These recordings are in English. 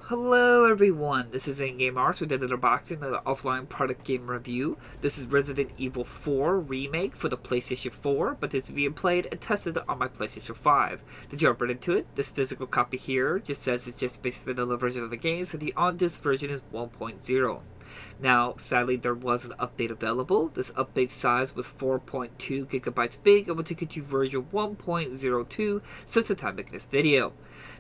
Hello everyone, this is In-Game Arts with another unboxing of the offline product game review. This is Resident Evil 4 Remake for the PlayStation 4, but this is being played and tested on my PlayStation 5. To jump right into it, this physical copy here just says it's just basic vanilla version of the game, so the on-disc version is 1.0. Now, sadly, there was an update available. This update size was 4.2 gigabytes big and will take it to version 1.02 since the time making this video.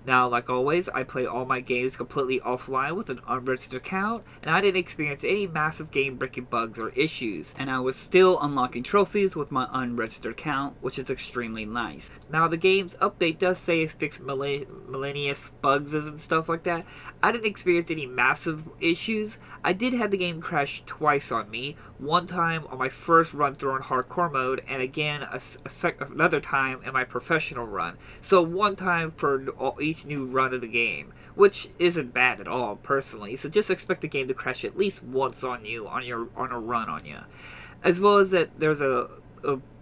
Now, like always, I play all my games completely offline with an unregistered account, and I didn't experience any massive game-breaking bugs or issues. And I was still unlocking trophies with my unregistered account, which is extremely nice. Now, the game's update does say it fixed millennious bugs and stuff like that. I didn't experience any massive issues. I did have the game crash twice on me. One time on my first run through on hardcore mode, and again another time in my professional run. So one time for each new run of the game, which isn't bad at all personally. So just expect the game to crash at least once on you on a run on you, as well as that there's a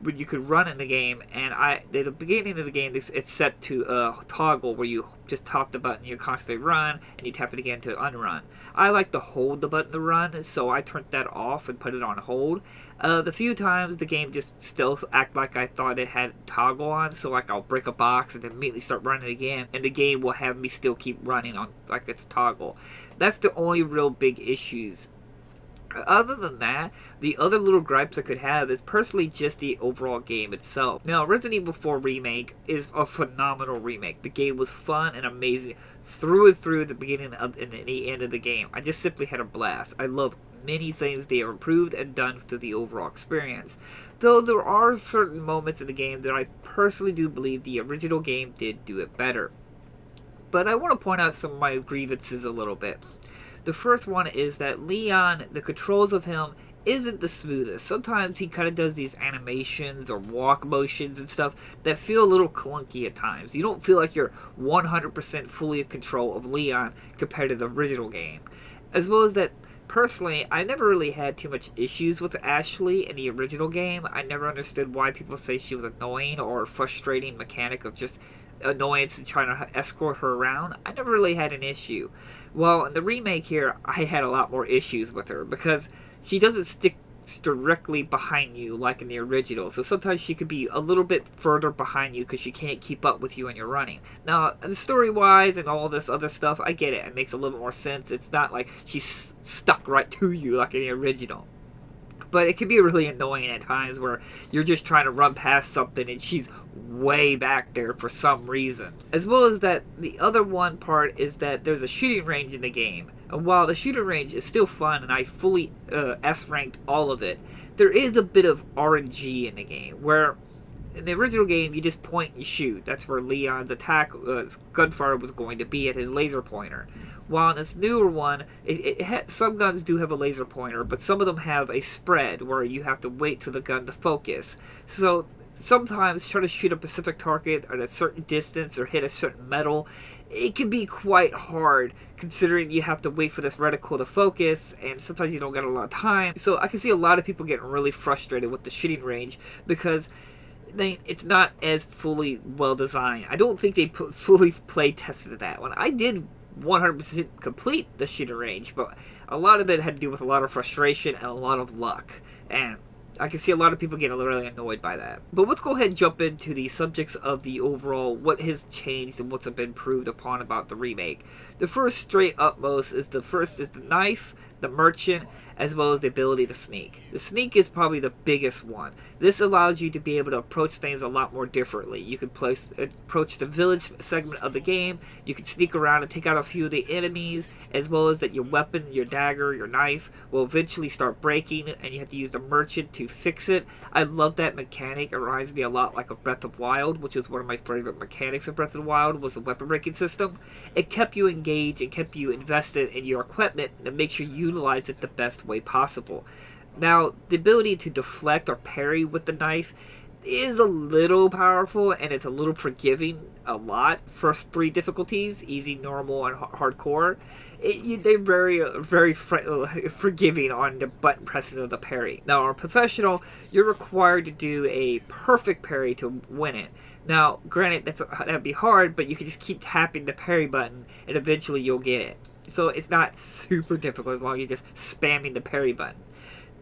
when you could run in the game, and at the beginning of the game it's set to toggle where you just tap the button, you constantly run, and you tap it again to unrun. I like to hold the button to run, so I turned that off and put it on hold. The few times the game just still act like I thought it had toggle on, so like I'll break a box and then immediately start running again, and the game will have me still keep running on like it's toggle. That's the only real big issues. Other than that, the other little gripes I could have is personally just the overall game itself. Now, Resident Evil 4 Remake is a phenomenal remake. The game was fun and amazing through and through, the beginning and the end of the game. I just simply had a blast. I love many things they have improved and done to the overall experience. Though there are certain moments in the game that I personally do believe the original game did do it better. But I want to point out some of my grievances a little bit. The first one is that Leon, the controls of him isn't the smoothest. Sometimes he kind of does these animations or walk motions and stuff that feel a little clunky at times. You don't feel like you're 100% fully in control of Leon compared to the original game. As well as that, personally, I never really had too much issues with Ashley in the original game. I never understood why people say she was annoying or a frustrating mechanic of just annoyance and trying to escort her around. I never really had an issue. Well, in the remake here, I had a lot more issues with her because she doesn't stick directly behind you like in the original. So sometimes she could be a little bit further behind you because she can't keep up with you when you're running. Now, story-wise and all this other stuff, I get it. It makes a little more sense. It's not like she's stuck right to you like in the original. But it can be really annoying at times where you're just trying to run past something and she's way back there for some reason. As well as that, the other one part is that there's a shooting range in the game. And while the shooting range is still fun and I fully S-ranked all of it, there is a bit of RNG in the game where in the original game, you just point and shoot. That's where Leon's attack gunfire was going to be at his laser pointer. While in this newer one, some guns do have a laser pointer, but some of them have a spread where you have to wait for the gun to focus. So sometimes trying to shoot a specific target at a certain distance or hit a certain metal, it can be quite hard considering you have to wait for this reticle to focus, and sometimes you don't get a lot of time. So I can see a lot of people getting really frustrated with the shooting range because it's not as fully well designed. I don't think they fully play tested that one. I did 100% complete the shooting range, but a lot of it had to do with a lot of frustration and a lot of luck. And I can see a lot of people getting really annoyed by that. But let's go ahead and jump into the subjects of the overall, what has changed and what's been improved upon about the remake. The first straight upmost is the knife, the merchant, as well as the ability to sneak. The sneak is probably the biggest one. This allows you to be able to approach things a lot more differently. You can approach the village segment of the game, you can sneak around and take out a few of the enemies, as well as that your weapon, your dagger, your knife will eventually start breaking and you have to use the merchant to fix it. I love that mechanic. It reminds me a lot like a Breath of Wild, which was one of my favorite mechanics of Breath of the Wild, was the weapon breaking system. It kept you engaged and kept you invested in your equipment and makes you utilize it the best way possible. Now, the ability to deflect or parry with the knife is a little powerful and it's a little forgiving a lot. First three difficulties, easy, normal, and hardcore, they're very forgiving on the button pressing of the parry. Now, on professional, you're required to do a perfect parry to win it. Now, granted, that'd be hard, but you can just keep tapping the parry button and eventually you'll get it. So it's not super difficult as long as you're just spamming the parry button.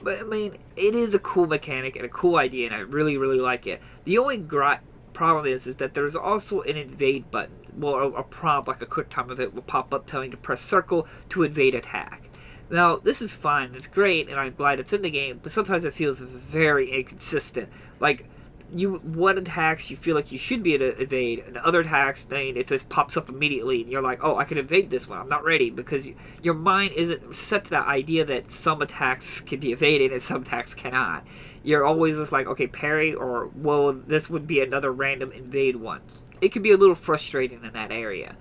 But I mean, it is a cool mechanic and a cool idea, and I really, really like it. The only problem is that there's also an invade button. Well, a prompt, like a quick time event, will pop up telling you to press circle to invade attack. Now, this is fine, it's great, and I'm glad it's in the game, but sometimes it feels very inconsistent. Like, one attacks you feel like you should be able to evade, and other attacks, then it just pops up immediately, and you're like, oh, I can evade this one, I'm not ready, because your mind isn't set to that idea that some attacks can be evaded and some attacks cannot. You're always just like, okay, parry, or, well, this would be another random invade one. It can be a little frustrating in that area.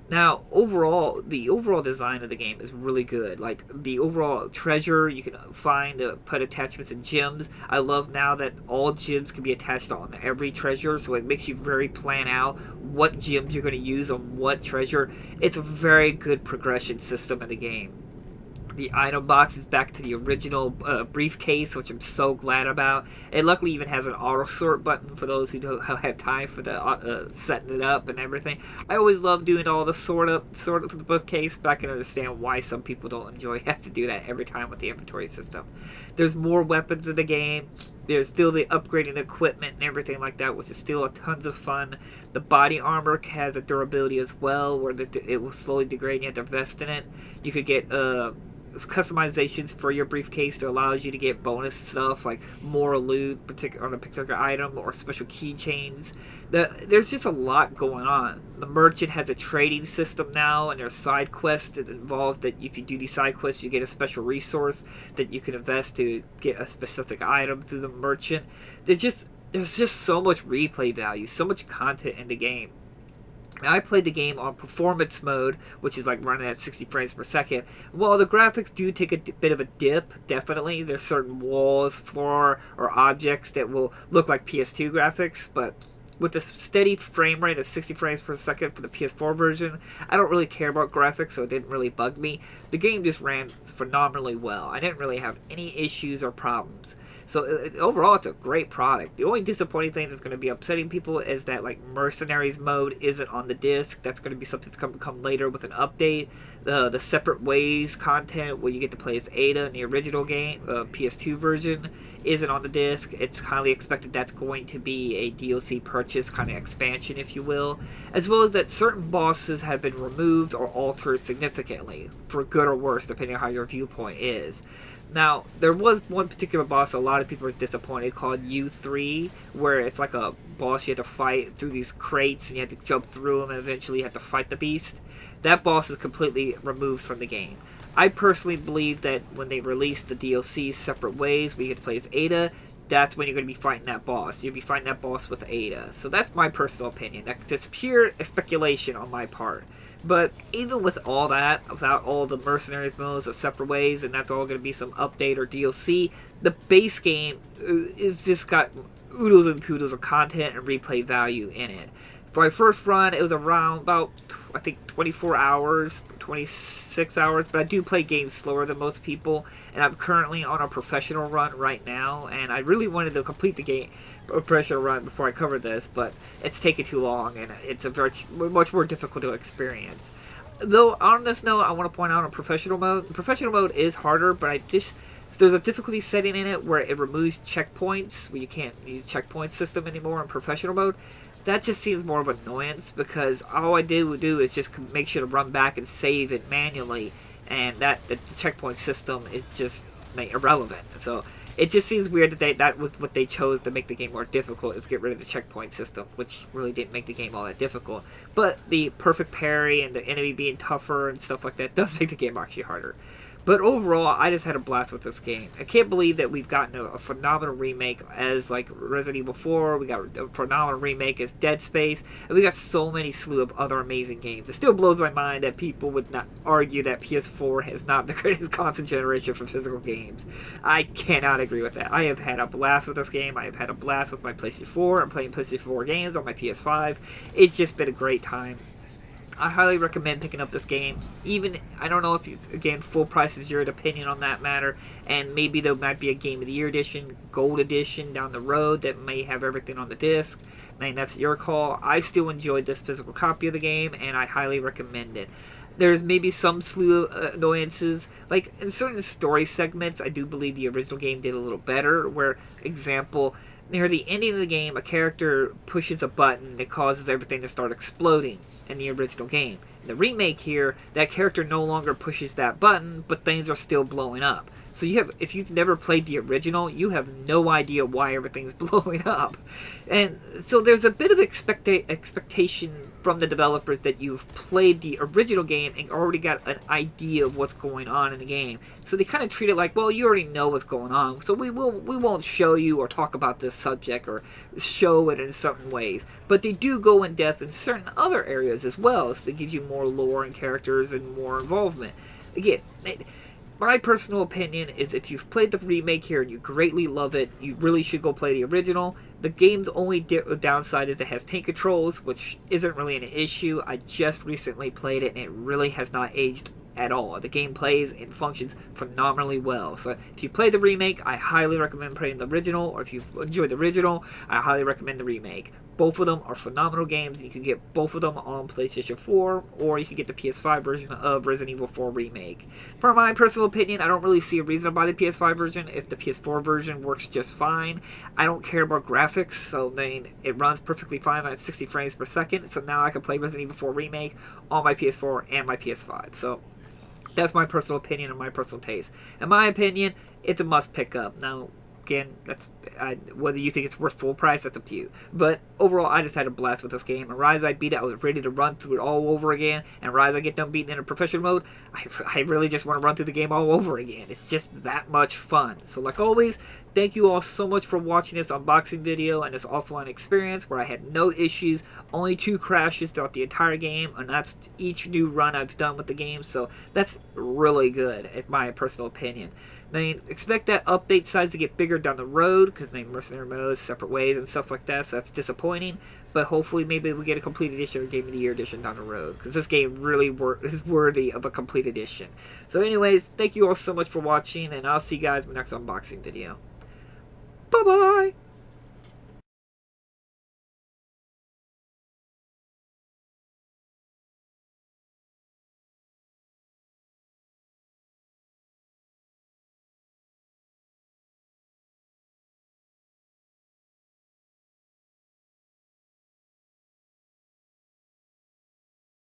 Now, overall, the overall design of the game is really good. Like, the overall treasure, you can find, put attachments in gems. I love now that all gems can be attached on every treasure, so it makes you very plan out what gems you're going to use on what treasure. It's a very good progression system in the game. The item box is back to the original briefcase, which I'm so glad about. It luckily even has an auto sort button for those who don't have time for the setting it up and everything. I always love doing all the sort of for the bookcase, but I can understand why some people don't enjoy having to do that every time with the inventory system. There's more weapons in the game. There's still the upgrading equipment and everything like that, which is still a tons of fun. The body armor has a durability as well, where it will slowly degrade and you have to invest in it. You could get customizations for your briefcase that allows you to get bonus stuff like more loot on a particular item or special keychains. There's just a lot going on. The merchant has a trading system now, and there's side quests that involve that if you do these side quests you get a special resource that you can invest to get a specific item through the merchant. There's just so much replay value, so much content in the game. I played the game on performance mode, which is like running at 60 frames per second. While the graphics do take a bit of a dip, definitely, there's certain walls, floor, or objects that will look like PS2 graphics, but with the steady frame rate of 60 frames per second for the PS4 version, I don't really care about graphics, so it didn't really bug me. The game just ran phenomenally well. I didn't really have any issues or problems. So overall, it's a great product. The only disappointing thing that's going to be upsetting people is that like Mercenaries mode isn't on the disc. That's going to be something that's going to come later with an update. The Separate Ways content, where you get to play as Ada in the original game, PS2 version, isn't on the disc. It's highly expected that's going to be a DLC purchase, kind of expansion, if you will. As well as that certain bosses have been removed or altered significantly, for good or worse, depending on how your viewpoint is. Now, there was one particular boss a lot of people were disappointed called U3, where it's like a boss you have to fight through these crates and you have to jump through them and eventually you have to fight the beast. That boss is completely removed from the game. I personally believe that when they released the DLC Separate Ways, where you get to play as Ada, that's when you're going to be fighting that boss. You'll be fighting that boss with Ada. So that's my personal opinion. That's just pure speculation on my part. But even with all that, without all the Mercenaries modes, the Separate Ways, and that's all going to be some update or DLC, the base game is just got oodles and poodles of content and replay value in it. For my first run, it was around about, I think, 24 hours, 26 hours, but I do play games slower than most people, and I'm currently on a professional run right now, and I really wanted to complete the game professional run before I cover this, but it's taken too long, and it's much more difficult to experience. Though, on this note, I want to point out on professional mode is harder, but there's a difficulty setting in it where it removes checkpoints, where you can't use checkpoint system anymore in professional mode. That just seems more of an annoyance, because all I would do is just make sure to run back and save it manually, and the checkpoint system is just irrelevant. So it just seems weird that that was what they chose to make the game more difficult, is get rid of the checkpoint system, which really didn't make the game all that difficult. But the perfect parry and the enemy being tougher and stuff like that does make the game actually harder. But overall, I just had a blast with this game. I can't believe that we've gotten a phenomenal remake as like Resident Evil 4. We got a phenomenal remake as Dead Space. And we got so many slew of other amazing games. It still blows my mind that people would not argue that PS4 is not the greatest console generation for physical games. I cannot agree with that. I have had a blast with this game. I have had a blast with my PlayStation 4. I'm playing PlayStation 4 games on my PS5. It's just been a great time. I highly recommend picking up this game. Even, I don't know if, again, full price is your opinion on that matter, and maybe there might be a Game of the Year edition, Gold edition down the road that may have everything on the disc. I mean, that's your call. I still enjoyed this physical copy of the game, and I highly recommend it. There's maybe some slew of annoyances. Like, in certain story segments, I do believe the original game did a little better. Where, example, near the ending of the game, a character pushes a button that causes everything to start exploding in the original game. In the remake here, that character no longer pushes that button, but things are still blowing up. So if you've never played the original, you have no idea why everything's blowing up. And so there's a bit of expectation from the developers that you've played the original game and already got an idea of what's going on in the game. So they kind of treat it like, well, you already know what's going on, so we won't show you or talk about this subject or show it in certain ways. But they do go in depth in certain other areas as well, so it gives you more lore and characters and more involvement. Again, my personal opinion is if you've played the remake here and you greatly love it, you really should go play the original. The game's only downside is it has tank controls, which isn't really an issue. I just recently played it and it really has not aged at all. The game plays and functions phenomenally well. So if you play the remake, I highly recommend playing the original, or if you've enjoyed the original, I highly recommend the remake. Both of them are phenomenal games. You can get both of them on PlayStation 4, or you can get the PS5 version of Resident Evil 4 Remake. For my personal opinion, I don't really see a reason to buy the PS5 version if the PS4 version works just fine. I don't care about graphics, so then it runs perfectly fine at 60 frames per second, so now I can play Resident Evil 4 Remake on my PS4 and my PS5. So that's my personal opinion and my personal taste. In my opinion, it's a must pick up. Now, again, whether you think it's worth full price, that's up to you. But overall, I just had a blast with this game. And Rise, I beat it. I was ready to run through it all over again. And Rise, I get done beating in a professional mode. I really just want to run through the game all over again. It's just that much fun. So like always, thank you all so much for watching this unboxing video and this offline experience where I had no issues, only 2 crashes throughout the entire game, and that's each new run I've done with the game. So that's really good, in my personal opinion. Then expect that update size to get bigger down the road because they mercenary modes, separate ways, and stuff like that. So that's disappointing. But hopefully, maybe we get a complete edition or Game of the Year edition down the road because this game really is worthy of a complete edition. So, anyways, thank you all so much for watching, and I'll see you guys in the next unboxing video. Bye bye.